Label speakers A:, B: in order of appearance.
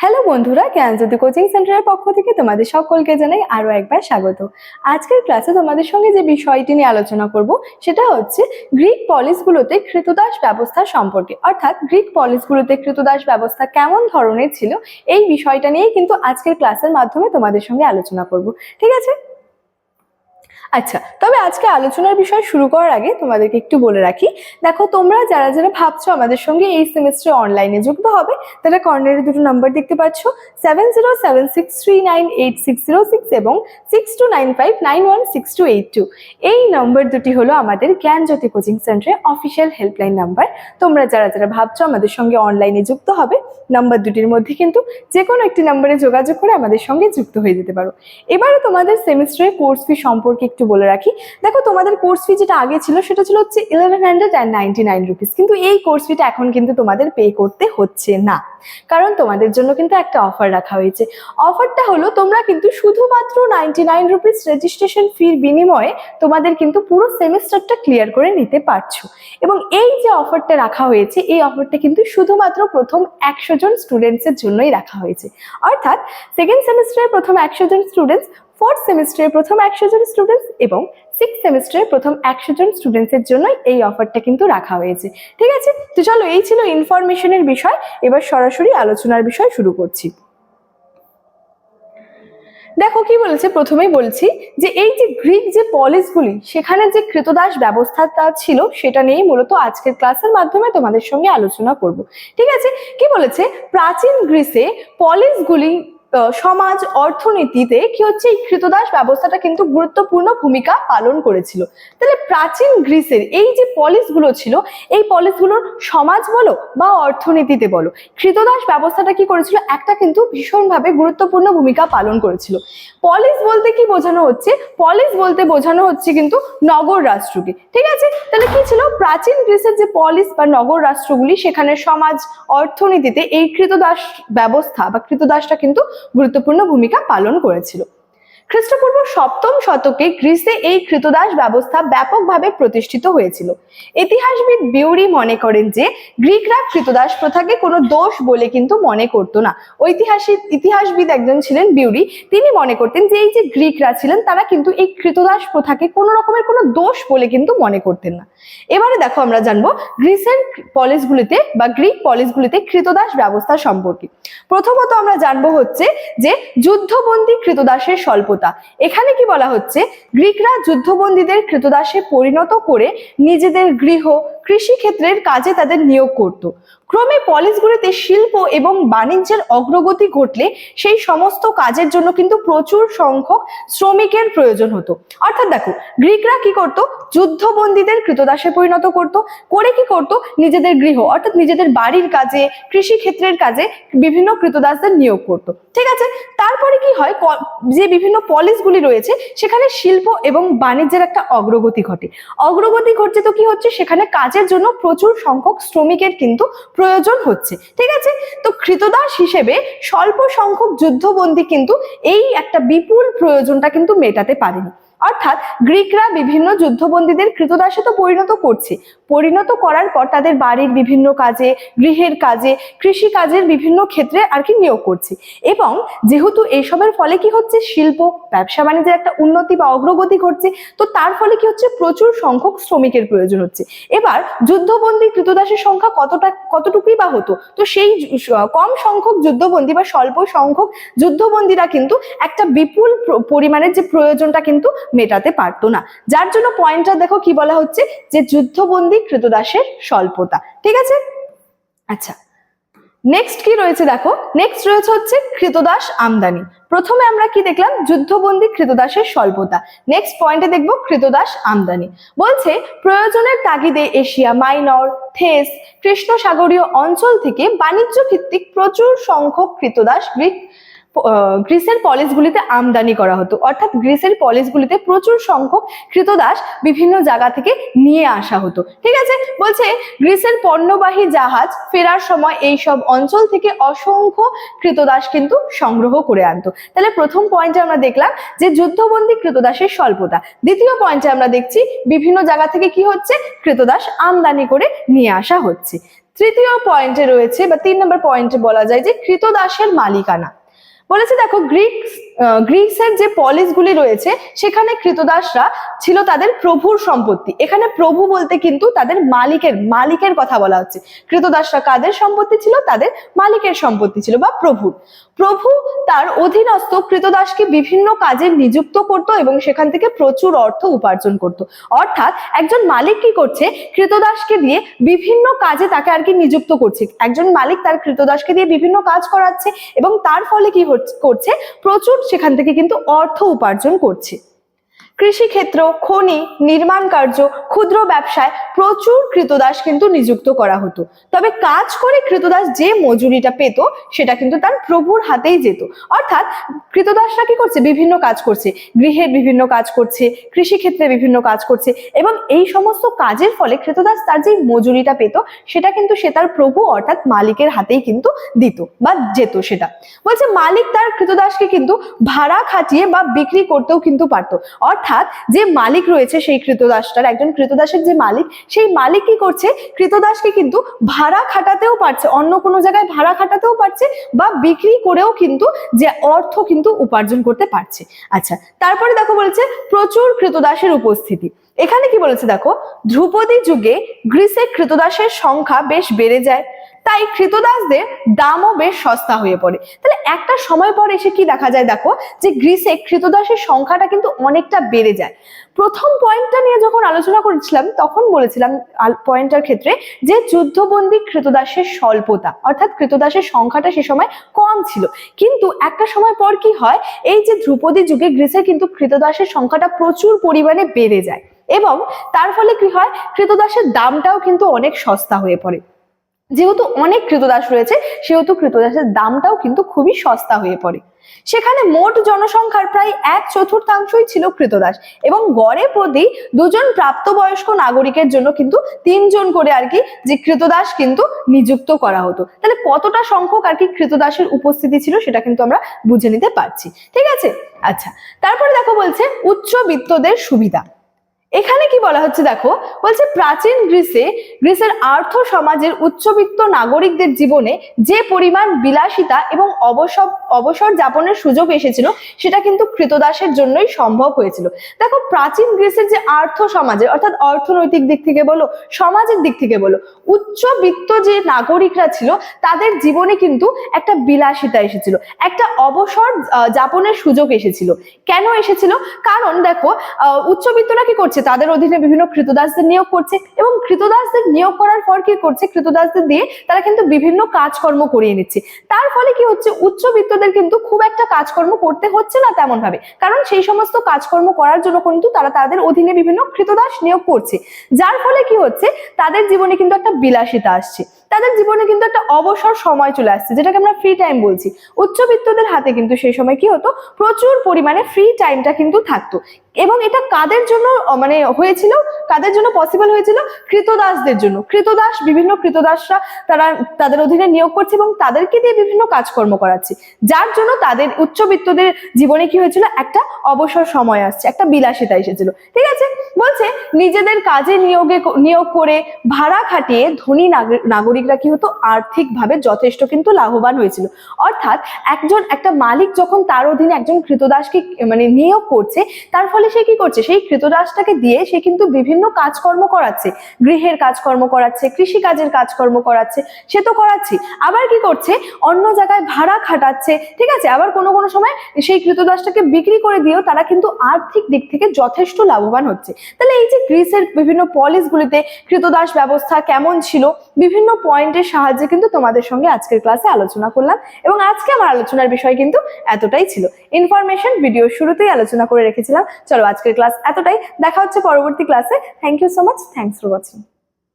A: Hello বন্ধুরা, জ্ঞানজ্যোতি coaching সেন্টারের পক্ষ থেকে তোমাদের সকলকে জানাই আরো একবার স্বাগত। আজকের ক্লাসে তোমাদের সঙ্গে যে বিষয়টি নিয়ে আলোচনা করব সেটা হচ্ছে গ্রিক পলিসগুলোতে কৃতদাস ব্যবস্থা সম্পর্কে, অর্থাৎ গ্রিক পলিসগুলোতে কৃতদাস ব্যবস্থা কেমন ধরনের ছিল এই বিষয়টা নিয়েই কিন্তু আজকের ক্লাসের মাধ্যমে তোমাদের সঙ্গে আলোচনা করব। ঠিক আছে? আচ্ছা, তবে আজকে আলোচনার বিষয় শুরু করার আগে তোমাদেরকে একটু বলে রাখি, দেখো তোমরা যারা যারা ভাবছো আমাদের সঙ্গে এই সেমিস্টারে অনলাইনে যুক্ত হবে, তারা কর্নারে দুটো নাম্বার দেখতে পাচ্ছ, 7076398606 এবং 6295916282। এই নাম্বার দুটি হলো আমাদের জ্ঞানজ্যোতি কোচিং সেন্টারের অফিসিয়াল হেল্পলাইন নাম্বার। তোমরা যারা যারা ভাবছো আমাদের সঙ্গে অনলাইনে যুক্ত হবে, নাম্বার দুটির মধ্যে কিন্তু যে কোনো একটি নাম্বারে যোগাযোগ করে আমাদের সঙ্গে যুক্ত হয়ে যেতে পারো। এবারে তোমাদের সেমিস্টারের কোর্স ফি সম্পর্কে একটু বলে রাখি। দেখো তোমাদের কোর্স ফি যেটা আগে ছিল সেটা ছিল হচ্ছে 1199 রুপিস, কিন্তু এই কোর্স ফিটা এখন কিন্তু তোমাদের পে করতে হচ্ছে না, কারণ তোমাদের জন্য কিন্তু একটা অফার রাখা হয়েছে। অফারটা হলো তোমরা কিন্তু শুধুমাত্র 99 রুপিস রেজিস্ট্রেশন ফির বিনিময়ে তোমাদের কিন্তু পুরো সেমিস্টারটা ক্লিয়ার করে নিতে পারছো। এবং এই যে অফারটা রাখা হয়েছে, এই অফারটা কিন্তু শুধুমাত্র প্রথম 100 জন স্টুডেন্টসের জন্যই রাখা হয়েছে। অর্থাৎ সেকেন্ড সেমিস্টারের প্রথম 100 জন স্টুডেন্টস, ফোর্থ সেমিস্টারের প্রথম 100 জন স্টুডেন্টস এবং সিক্স সেমিস্টারের প্রথম 100 জন স্টুডেন্টসের জন্যই এই অফারটা কিন্তু রাখা হয়েছে। ঠিক আছে? তো চলো, এই ছিল ইনফরমেশনের বিষয়। এবার সরাসরি আলোচনার বিষয় শুরু করছি। দেখো কি বলেছে, প্রথমেই বলছি যে এই যে গ্রিক যে পলিসগুলি, সেখানে যে কৃতদাস ব্যবস্থাটা ছিল সেটা নিয়েই মূলত আজকের ক্লাসের মাধ্যমে তোমাদের সঙ্গে আলোচনা করব। ঠিক আছে? কি বলেছে, প্রাচীন গ্রিসে পলিসগুলি সমাজ অর্থনীতিতে কি হচ্ছে, এই কৃতদাস ব্যবস্থাটা কিন্তু গুরুত্বপূর্ণ ভূমিকা পালন করেছিল। তাহলে প্রাচীন গ্রিসের এই যে পলিসগুলো ছিল, এই পলিসগুলোর সমাজ বলো বা অর্থনীতিতে বলো, কৃতদাস ব্যবস্থাটা কি করেছিল, একটা কিন্তু ভীষণভাবে গুরুত্বপূর্ণ ভূমিকা পালন করেছিল। পলিস বলতে কি বোঝানো হচ্ছে, পলিস বলতে বোঝানো হচ্ছে কিন্তু নগর রাষ্ট্রকে। ঠিক আছে? তাহলে কি ছিল, প্রাচীন গ্রিসের যে পলিস বা নগর রাষ্ট্রগুলি, সেখানে সমাজ অর্থনীতিতে এই কৃতদাস ব্যবস্থা বা কৃতদাসটা কিন্তু গুরুত্বপূর্ণ ভূমিকা পালন করেছিল। খ্রিস্টপূর্ব 7ম শতকে গ্রিসে এই কৃতদাস ব্যবস্থা ব্যাপকভাবে প্রতিষ্ঠিত হয়েছিল। ইতিহাসবিদ বিউরি মনে করেন যে গ্রিকরা কৃতদাস প্রথাকে কোনো দোষ বলে কিন্তু মনে করতো না। ইতিহাসবিদ একজন ছিলেন বিউরি, তিনি মনে করতেন যে এই যে গ্রিকরা ছিলেন তারা কিন্তু এই কৃতদাস প্রথাকে কোনো রকমের কোনো দোষ বলে কিন্তু মনে করতেন না। এবারে দেখো আমরা জানবো গ্রিসের পলিসগুলিতে বা গ্রিক পলিসগুলিতে কৃতদাস ব্যবস্থা সম্পর্কে। প্রথমত আমরা জানবো হচ্ছে যে যুদ্ধবন্দী কৃতদাসের স্বল্পতা। এখানে কি বলা হচ্ছে, গ্রিকরা যুদ্ধবন্দীদের কৃতদাসে পরিণত করে নিজেদের গৃহ কৃষি ক্ষেত্রের কাজে তাদের নিয়োগ করত। ক্রমে পলিসগুলিতে শিল্প এবং বাণিজ্যের অগ্রগতি ঘটলে সেই সমস্ত কাজের জন্য কিন্তু প্রচুর সংখ্যক শ্রমিকের প্রয়োজন হতো। অর্থাৎ দেখো, গ্রিকরা কি করত, যুদ্ধবন্দীদের কৃতদাসে পরিণত করত, করে কি করত, নিজেদের গৃহ অর্থাৎ নিজেদের বাড়ির কাজে কৃষি ক্ষেত্রের কাজে বিভিন্ন কৃতদাসদের নিয়োগ করত। ঠিক আছে? তারপরে কি হয়, যে বিভিন্ন পলিসগুলি রয়েছে সেখানে শিল্প এবং বাণিজ্যের একটা অগ্রগতি ঘটে। অগ্রগতি ঘটছে তো কি হচ্ছে, সেখানে কাজের জন্য প্রচুর সংখ্যক শ্রমিকের কিন্তু প্রয়োজন হচ্ছে। ঠিক আছে? তো কৃতদাস হিসেবে স্বল্প সংখ্যক যুদ্ধবন্দী কিন্তু এই একটা বিপুল প্রয়োজনটা কিন্তু মেটাতে পারেনি। অর্থাৎ গ্রিকরা বিভিন্ন যুদ্ধবন্দীদের কৃতদাসে তো পরিণত করছে, পরিণত করার পর তাদের বাড়ির বিভিন্ন কাজে, গৃহের কাজে, কৃষি কাজের বিভিন্ন ক্ষেত্রে আর কি নিয়োগ করছে। এবং যেহেতু এইসবের ফলে কি হচ্ছে, শিল্প ব্যবসা বাণিজ্যের একটা উন্নতি বা অগ্রগতি ঘটছে, তো তার ফলে কি হচ্ছে, প্রচুর সংখ্যক শ্রমিকের প্রয়োজন হচ্ছে। এবার যুদ্ধবন্দী কৃতদাসের সংখ্যা কতটুকুই বা হতো, তো সেই কম সংখ্যক যুদ্ধবন্দী বা স্বল্প সংখ্যক যুদ্ধবন্দীরা কিন্তু একটা বিপুল পরিমাণের যে প্রয়োজনটা কিন্তু মেটাতে পারতো না। যার জন্য পয়েন্টটা দেখো কি বলা হচ্ছে, যে যুদ্ধবন্দী কৃতদাসের স্বল্পতা। ঠিক আছে? আচ্ছা, নেক্সট কি রয়েছে দেখো, নেক্সট রয়েছে হচ্ছে কৃতদাস আমদানি। প্রথমে আমরা কি দেখলাম, যুদ্ধবন্দী কৃতদাসের স্বল্পতা। নেক্সট পয়েন্টে দেখবো কৃতদাস আমদানি। বলছে প্রয়োজনের তাগিদে এশিয়া মাইনর, থেস, কৃষ্ণ সাগরীয় অঞ্চল থেকে বাণিজ্য ভিত্তিক প্রচুর সংখ্যক কৃতদাস গ্রিসের পলিসগুলিতে আমদানি করা হতো। অর্থাৎ গ্রিসের পলিসগুলিতে প্রচুর সংখ্যক কৃতদাস বিভিন্ন জায়গা থেকে নিয়ে আসা হতো। ঠিক আছে? বলছে গ্রিসের পণ্যবাহী জাহাজ ফেরার সময় এই সব অঞ্চল থেকে অসংখ্য কৃতদাস কিন্তু সংগ্রহ করে আনতো। তাহলে প্রথম পয়েন্টে আমরা দেখলাম যে যুদ্ধবন্দী কৃতদাসের স্বল্পতা। দ্বিতীয় পয়েন্টে আমরা দেখছি বিভিন্ন জায়গা থেকে কি হচ্ছে, কৃতদাস আমদানি করে নিয়ে আসা হচ্ছে। তৃতীয় পয়েন্টে রয়েছে বা 3 নম্বর পয়েন্টে বলা যায় যে কৃতদাসের মালিকানা। বলেছে দেখো গ্রিক্সের যে পলিসগুলি রয়েছে সেখানে কৃতদাসরা ছিল তাদের প্রভুর সম্পত্তি। এখানে প্রভু বলতে কিন্তু তাদের মালিকের কথা বলা হচ্ছে। কৃতদাসরা কাদের সম্পত্তি ছিল? তাদের মালিকের সম্পত্তি ছিল বা প্রভুর। প্রভু তার অধীনস্থ কৃতদাসকে বিভিন্ন কাজে নিযুক্ত করত এবং সেখান থেকে প্রচুর অর্থ উপার্জন করত। অর্থাৎ একজন মালিক কি করছে? কৃতদাসকে দিয়ে বিভিন্ন কাজে তাকে আর কি নিযুক্ত করছে। একজন মালিক তার কৃতদাসকে দিয়ে বিভিন্ন কাজ করাচ্ছে এবং তার ফলে কি করছে? প্রচুর সেখান থেকে কিন্তু অর্থ উপার্জন করছে। কৃষিক্ষেত্র, খনি, নির্মাণ কার্য, ক্ষুদ্র ব্যবসায় প্রচুর কৃতদাস কিন্তু নিযুক্ত করা হতো। তবে কাজ করে কৃতদাস যে মজুরিটা পেত সেটা কিন্তু তার প্রভুর হাতেই যেত। অর্থাৎ কৃতদাসরা কি করছে? বিভিন্ন কাজ করছে, গৃহের বিভিন্ন কাজ করছে, কৃষিক্ষেত্রে বিভিন্ন কাজ করছে এবং এই সমস্ত কাজের ফলে কৃতদাস তার যে মজুরিটা পেত সেটা কিন্তু সে তার প্রভু অর্থাৎ মালিকের হাতেই কিন্তু দিত বা যেত। সেটা বলছে মালিক তার কৃতদাসকে কিন্তু ভাড়া খাটিয়ে বা বিক্রি করতেও কিন্তু পারতো। অর্থাৎ যে মালিক রয়েছে সেই কৃতদাসটার, একজন কৃতদাসের যে মালিক, সেই মালিক কি করছে? কৃতদাসকে কিন্তু ভাড়া খাটাতেও পারছে, অন্য কোনো জায়গায় ভাড়া খাটাতেও পারছে বা বিক্রি করেও কিন্তু যে অর্থ কিন্তু উপার্জন করতে পারছে। আচ্ছা, তারপরে দেখো বলেছে প্রচুর কৃতদাসের উপস্থিতি। এখানে কি বলেছে দেখো, ধ্রুপদী যুগে গ্রিসে কৃতদাসের সংখ্যা বেশ বেড়ে যায়, তাই কৃতদাসদের দামও বেশ সস্তা হয়ে পড়ে। তাহলে একটা সময় পর এসে কি দেখা যায় দেখো, যে গ্রিসে কৃতদাসের সংখ্যাটা কিন্তু অনেকটা বেড়ে যায়। প্রথম পয়েন্টটা নিয়ে যখন আলোচনা করেছিলাম তখন বলেছিলাম পয়েন্টটার ক্ষেত্রে যে যুদ্ধবন্দী কৃতদাসের স্বল্পতা, অর্থাৎ কৃতদাসের সংখ্যাটা সে সময় কম ছিল। কিন্তু একটা সময় পর কি হয়, এই যে ধ্রুপদী যুগে গ্রিসে কিন্তু কৃতদাসের সংখ্যাটা প্রচুর পরিমাণে বেড়ে যায় এবং তার ফলে কি হয়, কৃতদাসের দামটাও কিন্তু অনেক সস্তা হয়ে পড়ে। যেহেতু অনেক কৃতদাস রয়েছে সেহেতু কৃতদাসের দামটাও কিন্তু খুবই সস্তা হয়ে পড়ে। সেখানে মোট জনসংখ্যার প্রায় 1/4 ছিল কৃতদাস এবং গড়ে প্রতি 2 জন প্রাপ্তবয়স্ক নাগরিকের জন্য কিন্তু 3 জন করে আর কি যে কৃতদাস কিন্তু নিযুক্ত করা হতো। তাহলে কতটা সংখ্যক আর কি কৃতদাসের উপস্থিতি ছিল সেটা কিন্তু আমরা বুঝে নিতে পারছি। ঠিক আছে, আচ্ছা তারপরে দেখো বলছে উচ্চবিত্তদের সুবিধা। এখানে কি বলা হচ্ছে দেখো, বলছে প্রাচীন গ্রিসের আর্থ সমাজের উচ্চবিত্ত নাগরিকদের জীবনে যে পরিমাণ বিলাসিতা এবং অবসর যাপনের সুযোগ এসেছিল সেটা কিন্তু কৃতদাসের জন্যই সম্ভব হয়েছিল। দেখো প্রাচীন গ্রিসের যে আর্থ সমাজের অর্থাৎ অর্থনৈতিক দিক থেকে বলো, সমাজের দিক থেকে বলো, উচ্চবিত্ত যে নাগরিকরা ছিল তাদের জীবনে কিন্তু একটা বিলাসিতা এসেছিল, একটা অবসর যাপনের সুযোগ এসেছিল। কেন এসেছিল? কারণ দেখো উচ্চবিত্তরা কি করছে, তাদের অধীনে বিভিন্ন কৃতদাসদের নিয়োগ করছে এবং কৃতদাসদের নিয়োগ করার পর কি করছে, কৃতদাসদের দিয়ে তারা কিন্তু বিভিন্ন কাজকর্ম করিয়ে নিচ্ছে। তার ফলে কি হচ্ছে, উচ্চবিত্তদের কিন্তু খুব একটা কাজকর্ম করতে হচ্ছে না তেমন ভাবে, কারণ সেই সমস্ত কাজকর্ম করার জন্য কিন্তু তারা তাদের অধীনে বিভিন্ন কৃতদাস নিয়োগ করছে। যার ফলে কি হচ্ছে, তাদের জীবনে কিন্তু একটা বিলাসিতা আসছে, তাদের জীবনে কিন্তু একটা অবসর সময় চলে আসছে, যেটাকে আমরা ফ্রি টাইম বলছি। উচ্চবিত্তদের হাতে কিন্তু সেই সময় কি হতো, প্রচুর পরিমাণে ফ্রি টাইমটা কিন্তু থাকতো এবং এটা কাদের জন্য মানে হয়েছিল, কাদের জন্য পসিবল হয়েছিল? কৃতদাসদের জন্য। বিভিন্ন কৃতদাসরা তারা তাদের অধীনে নিয়োগ করছে এবং তাদেরকে দিয়ে বিভিন্ন কাজকর্ম করাচ্ছে, যার জন্য তাদের উচ্চবিত্তদের জীবনে কি হয়েছিল, একটা অবসর সময় আসছে, একটা বিলাসিতা এসেছিল। ঠিক আছে, বলছে নিজেদের কাজে নিয়োগ করে ভাড়া খাটিয়ে ধনী নাগরিকরা কি হতো, আর্থিকভাবে যথেষ্ট কিন্তু লাভবান হয়েছিল। অর্থাৎ একটা মালিক যখন তার অধীনে একজন কৃতদাসকে মানে নিয়োগ করছে, তার ফলে সে কি করছে, সেই কৃতদাসটাকে দিয়ে সে কিন্তু বিভিন্ন কাজকর্ম করাচ্ছে, গৃহের কাজকর্ম করাচ্ছে, কৃষি কাজের কাজকর্ম করাচ্ছে, সে তো করাচ্ছে, আবার কি করছে, অন্য জায়গায় ভাড়া খাটাচ্ছে। ঠিক আছে, আবার কোনো সময় সেই কৃতদাসটাকে বিক্রি করে দিয়েও তারা কিন্তু আর্থিক দিক থেকে যথেষ্ট লাভবান হচ্ছে। তাহলে এই যে গ্রিসের বিভিন্ন পলিসগুলিতে কৃতদাস ব্যবস্থা কেমন ছিল, বিভিন্ন পয়েন্টের সাহায্যে কিন্তু তোমাদের সঙ্গে আজকের ক্লাসে আলোচনা করলাম এবং আজকে আমার আলোচনার বিষয় কিন্তু এতটাই ছিল। ইনফরমেশন ভিডিও শুরুতেই আলোচনা করে রেখেছিলাম। চলো আজকের ক্লাস এতটাই, দেখা হচ্ছে পরবর্তী ক্লাসে। Thank you so much, thanks for watching.